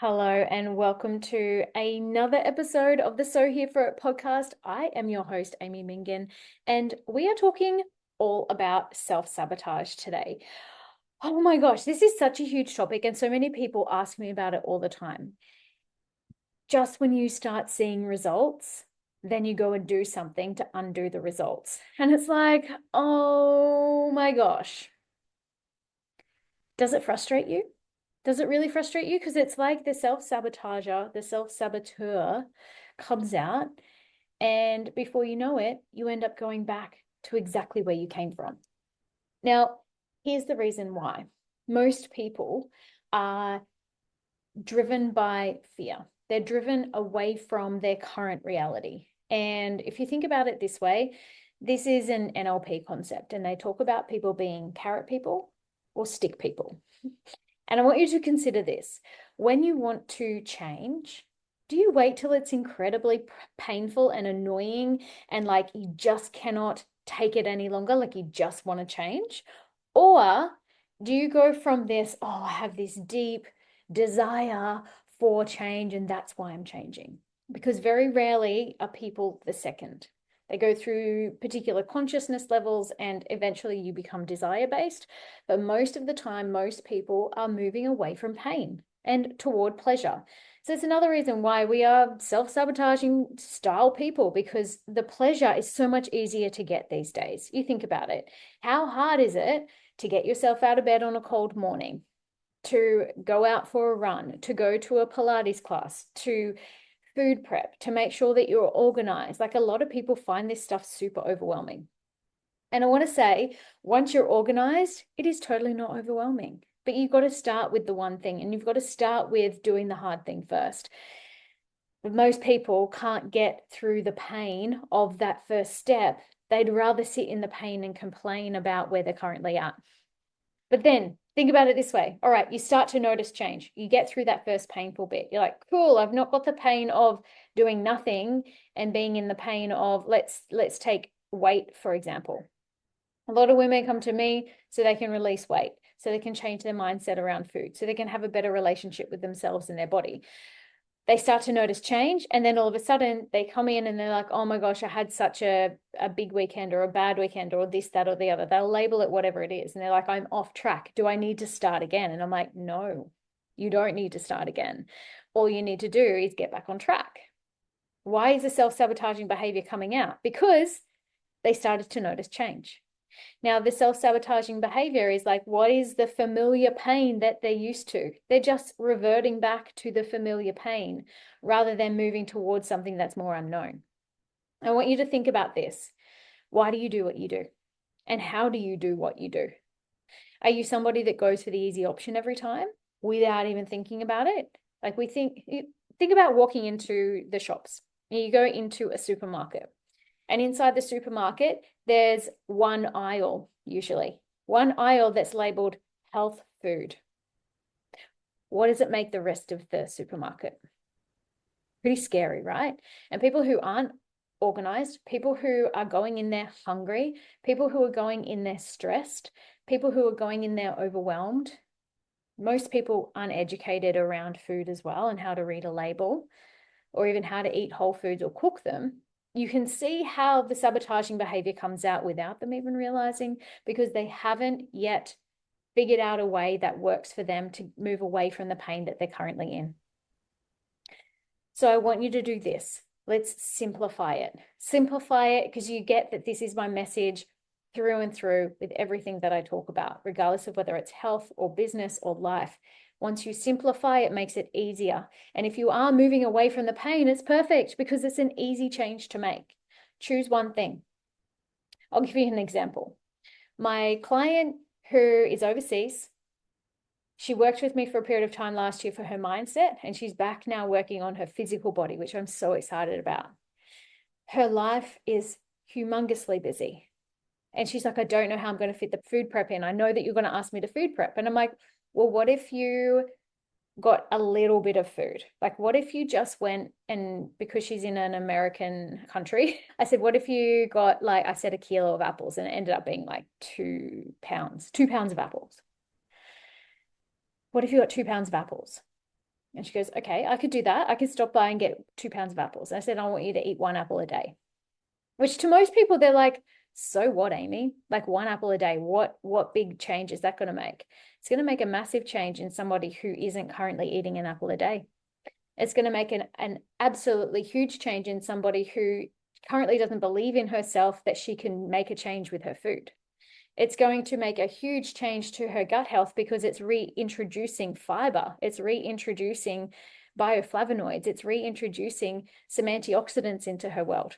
Hello and welcome to another episode of the So Here For It podcast. I am your host, Amy Mingan, and we are talking all about self-sabotage today. Oh my gosh, this is such a huge topic, and so many people ask me about it all the time. Just when you start seeing results, then you go and do something to undo the results. And it's like, oh my gosh. Does it frustrate you? Does it really frustrate you? Because it's like the self-sabotager, the self-saboteur comes out, and before you know it, you end up going back to exactly where you came from. Now, here's the reason why. Most people are driven by fear. They're driven away from their current reality. And if you think about it this way, this is an NLP concept, and they talk about people being carrot people or stick people. And I want you to consider this. When you want to change, do you wait till it's incredibly painful and annoying and like you just cannot take it any longer, like you just want to change? Or do you go from this, oh, I have this deep desire for change and that's why I'm changing? Because very rarely are people the second. They go through particular consciousness levels and eventually you become desire based. But most of the time, most people are moving away from pain and toward pleasure. So it's another reason why we are self-sabotaging style people, because the pleasure is so much easier to get these days. You think about it. How hard is it to get yourself out of bed on a cold morning, to go out for a run, to go to a Pilates class, to food prep, to make sure that you're organized? Like, a lot of people find this stuff super overwhelming. And I want to say, once you're organized, it is totally not overwhelming. But you've got to start with the one thing, and you've got to start with doing the hard thing first. But most people can't get through the pain of that first step. They'd rather sit in the pain and complain about where they're currently at. But then think about it this way. All right, you start to notice change. You get through that first painful bit. You're like, cool, I've not got the pain of doing nothing and being in the pain of, let's take weight, for example. A lot of women come to me so they can release weight, so they can change their mindset around food, so they can have a better relationship with themselves and their body. They start to notice change, and then all of a sudden they come in and they're like, oh my gosh, I had such a big weekend or a bad weekend or this, that, or the other. They'll label it whatever it is. And they're like, I'm off track. Do I need to start again? And I'm like, no, you don't need to start again. All you need to do is get back on track. Why is the self-sabotaging behavior coming out? Because they started to notice change. Now, the self-sabotaging behavior is like, what is the familiar pain that they're used to? They're just reverting back to the familiar pain rather than moving towards something that's more unknown. I want you to think about this. Why do you do what you do? And how do you do what you do? Are you somebody that goes for the easy option every time without even thinking about it? Like, think about walking into the shops. You go into a supermarket. And inside the supermarket, there's one aisle, usually, one aisle that's labeled health food. What does it make the rest of the supermarket? Pretty scary, right? And people who aren't organized, people who are going in there hungry, people who are going in there stressed, people who are going in there overwhelmed. Most people aren't educated around food as well and how to read a label or even how to eat whole foods or cook them. You can see how the sabotaging behavior comes out without them even realizing, because they haven't yet figured out a way that works for them to move away from the pain that they're currently in. So I want you to do this. Let's simplify it. Simplify it, because you get that this is my message through and through with everything that I talk about, regardless of whether it's health or business or life. Once you simplify, it makes it easier. And if you are moving away from the pain, it's perfect because it's an easy change to make. Choose one thing. I'll give you an example. My client who is overseas, she worked with me for a period of time last year for her mindset, and she's back now working on her physical body, which I'm so excited about. Her life is humongously busy. And she's like, I don't know how I'm going to fit the food prep in. I know that you're going to ask me to food prep. And I'm like, well, what if you got a little bit of food? Like, what if you just went and, because she's in an American country, I said, what if you got, like, I said, a kilo of apples, and it ended up being like 2 pounds of apples. What if you got 2 pounds of apples? And she goes, okay, I could do that. I could stop by and get 2 pounds of apples. And I said, I want you to eat 1 apple a day, which to most people, they're like, so what, Amy? Like 1 apple a day, what big change is that going to make? It's going to make a massive change in somebody who isn't currently eating an apple a day. It's going to make an absolutely huge change in somebody who currently doesn't believe in herself that she can make a change with her food. It's going to make a huge change to her gut health because it's reintroducing fiber. It's reintroducing bioflavonoids. It's reintroducing some antioxidants into her world.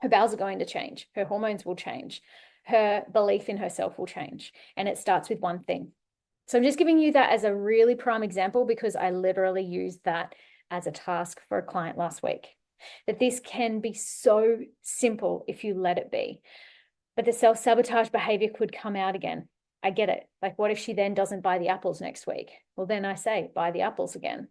Her bowels are going to change. Her hormones will change. Her belief in herself will change. And it starts with one thing. So I'm just giving you that as a really prime example because I literally used that as a task for a client last week. That this can be so simple if you let it be. But the self-sabotage behavior could come out again. I get it. Like, what if she then doesn't buy the apples next week? Well, then I say, buy the apples again.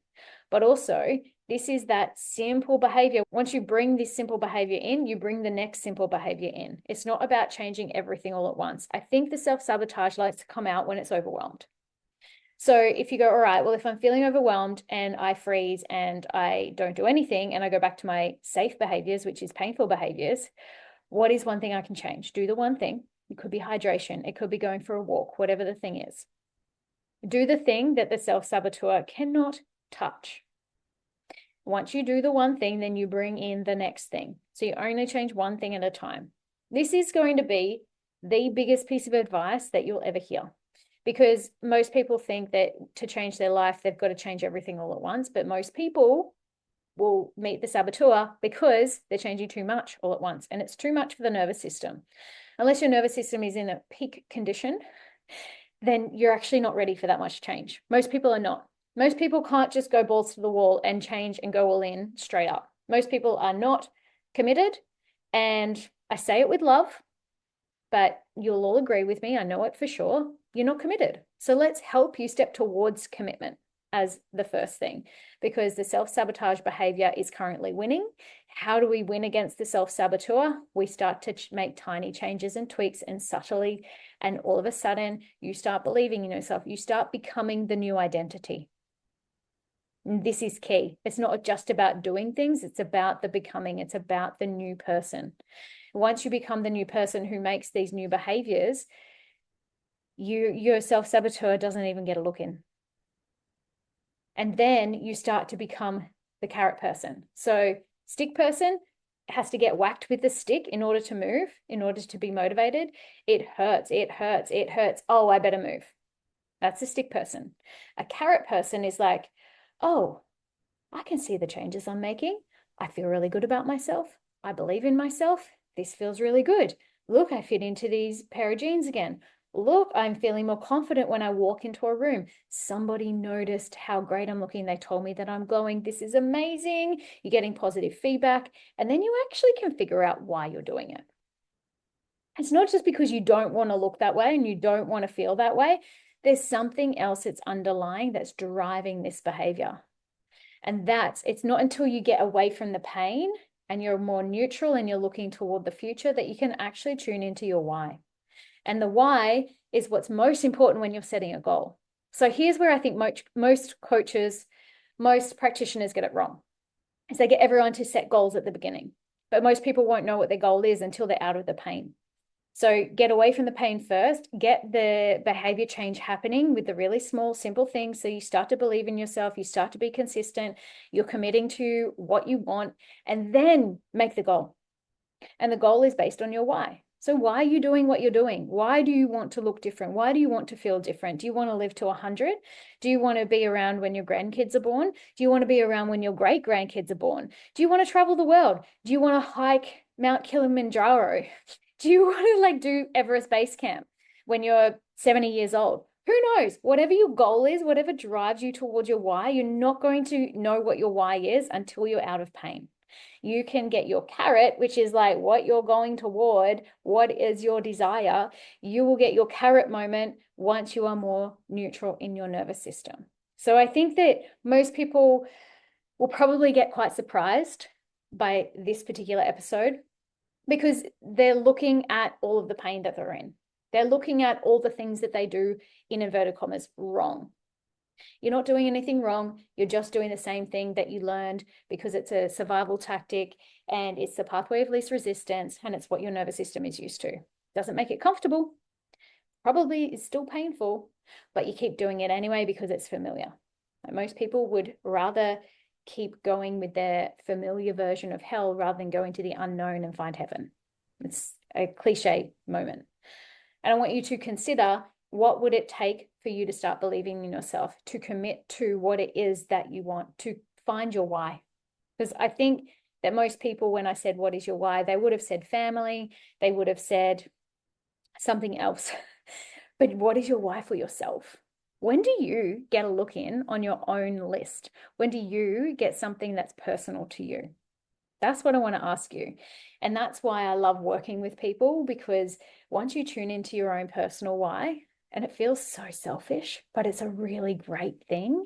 But also, this is that simple behavior. Once you bring this simple behavior in, you bring the next simple behavior in. It's not about changing everything all at once. I think the self-sabotage likes to come out when it's overwhelmed. So if you go, all right, well, if I'm feeling overwhelmed and I freeze and I don't do anything and I go back to my safe behaviors, which is painful behaviors, what is one thing I can change? Do the one thing. It could be hydration. It could be going for a walk, whatever the thing is. Do the thing that the self-saboteur cannot touch. Once you do the one thing, then you bring in the next thing. So you only change one thing at a time. This is going to be the biggest piece of advice that you'll ever hear. Because most people think that to change their life, they've got to change everything all at once. But most people will meet the saboteur because they're changing too much all at once. And it's too much for the nervous system. Unless your nervous system is in a peak condition, then you're actually not ready for that much change. Most people are not. Most people can't just go balls to the wall and change and go all in straight up. Most people are not committed. And I say it with love, but you'll all agree with me. I know it for sure. You're not committed. So let's help you step towards commitment as the first thing, because the self-sabotage behavior is currently winning. How do we win against the self-saboteur? We start to make tiny changes and tweaks and subtly, and all of a sudden you start believing in yourself. You start becoming the new identity. And this is key. It's not just about doing things. It's about the becoming. It's about the new person. Once you become the new person who makes these new behaviors, your self-saboteur doesn't even get a look in. And then you start to become the carrot person. So stick person has to get whacked with the stick in order to move, in order to be motivated. It hurts, it hurts, it hurts. Oh, I better move. That's a stick person. A carrot person is like, oh, I can see the changes I'm making. I feel really good about myself. I believe in myself. This feels really good. Look, I fit into these pair of jeans again. Look, I'm feeling more confident when I walk into a room. Somebody noticed how great I'm looking. They told me that I'm glowing. This is amazing. You're getting positive feedback. And then you actually can figure out why you're doing it. It's not just because you don't want to look that way and you don't want to feel that way. There's something else that's underlying that's driving this behavior. And it's not until you get away from the pain and you're more neutral and you're looking toward the future that you can actually tune into your why. And the why is what's most important when you're setting a goal. So here's where I think most coaches, most practitioners get it wrong, is they get everyone to set goals at the beginning. But most people won't know what their goal is until they're out of the pain. So get away from the pain first, get the behavior change happening with the really small, simple things. So you start to believe in yourself, you start to be consistent, you're committing to what you want, and then make the goal. And the goal is based on your why. So why are you doing what you're doing? Why do you want to look different? Why do you want to feel different? Do you want to live to 100? Do you want to be around when your grandkids are born? Do you want to be around when your great grandkids are born? Do you want to travel the world? Do you want to hike Mount Kilimanjaro? Do you want to do Everest Base Camp when you're 70 years old? Who knows? Whatever your goal is, whatever drives you towards your why, you're not going to know what your why is until you're out of pain. You can get your carrot, which is like what you're going toward, what is your desire. You will get your carrot moment once you are more neutral in your nervous system. So I think that most people will probably get quite surprised by this particular episode because they're looking at all of the pain that they're in. They're looking at all the things that they do, in inverted commas, wrong. You're not doing anything wrong. You're just doing the same thing that you learned because it's a survival tactic and it's the pathway of least resistance and it's what your nervous system is used to. Doesn't make it comfortable. Probably is still painful, but you keep doing it anyway because it's familiar. Most people would rather keep going with their familiar version of hell rather than going to the unknown and find heaven. It's a cliche moment. And I want you to consider, what would it take for you to start believing in yourself, to commit to what it is that you want, to find your why? Because I think that most people, when I said, what is your why, they would have said family, they would have said something else. But what is your why for yourself? When do you get a look in on your own list? When do you get something that's personal to you? That's what I want to ask you. And that's why I love working with people, because once you tune into your own personal why, and it feels so selfish, but it's a really great thing,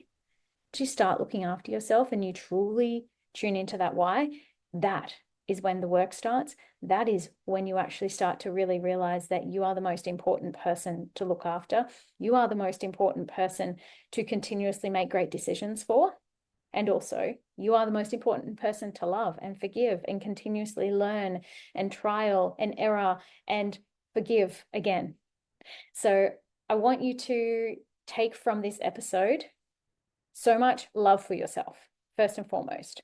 to start looking after yourself and you truly tune into that why, that is when the work starts. That is when you actually start to really realize that you are the most important person to look after. You are the most important person to continuously make great decisions for. And also, you are the most important person to love and forgive and continuously learn and trial and error and forgive again. So I want you to take from this episode so much love for yourself, first and foremost,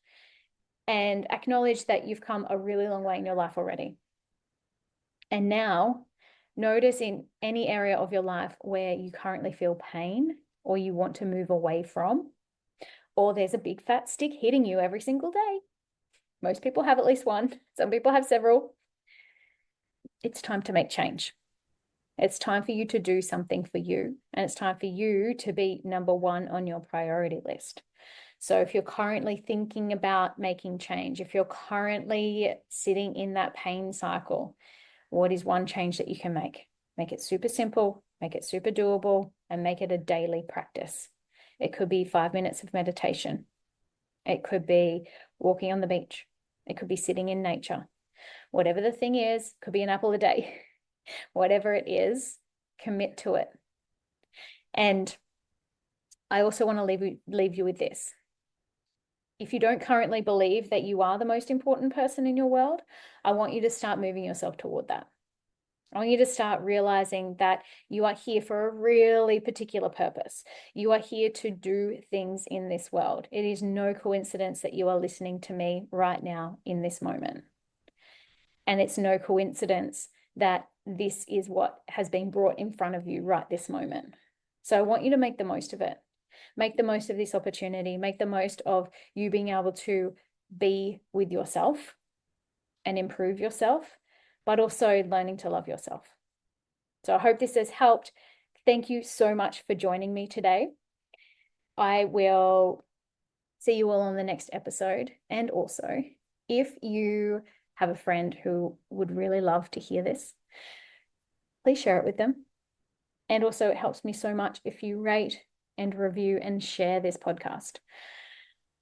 and acknowledge that you've come a really long way in your life already. And now notice in any area of your life where you currently feel pain or you want to move away from, or there's a big fat stick hitting you every single day. Most people have at least one. Some people have several. It's time to make change. It's time for you to do something for you. And it's time for you to be number one on your priority list. So if you're currently thinking about making change, if you're currently sitting in that pain cycle, what is one change that you can make? Make it super simple, make it super doable, and make it a daily practice. It could be 5 minutes of meditation. It could be walking on the beach. It could be sitting in nature. Whatever the thing is, could be an apple a day. Whatever it is, commit to it. And I also want to leave you with this. If you don't currently believe that you are the most important person in your world, I want you to start moving yourself toward that. I want you to start realizing that you are here for a really particular purpose. You are here to do things in this world. It is no coincidence that you are listening to me right now in this moment. And it's no coincidence that this is what has been brought in front of you right this moment. So I want you to make the most of it. Make the most of this opportunity. Make the most of you being able to be with yourself and improve yourself, but also learning to love yourself. So I hope this has helped. Thank you so much for joining me today. I will see you all on the next episode. And also, if you have a friend who would really love to hear this, please share it with them. And also, it helps me so much if you rate and review and share this podcast.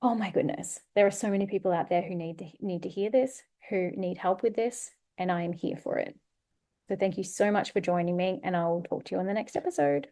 Oh my goodness, there are so many people out there who need to hear this, who need help with this, and I am here for it. So thank you so much for joining me, and I'll talk to you on the next episode.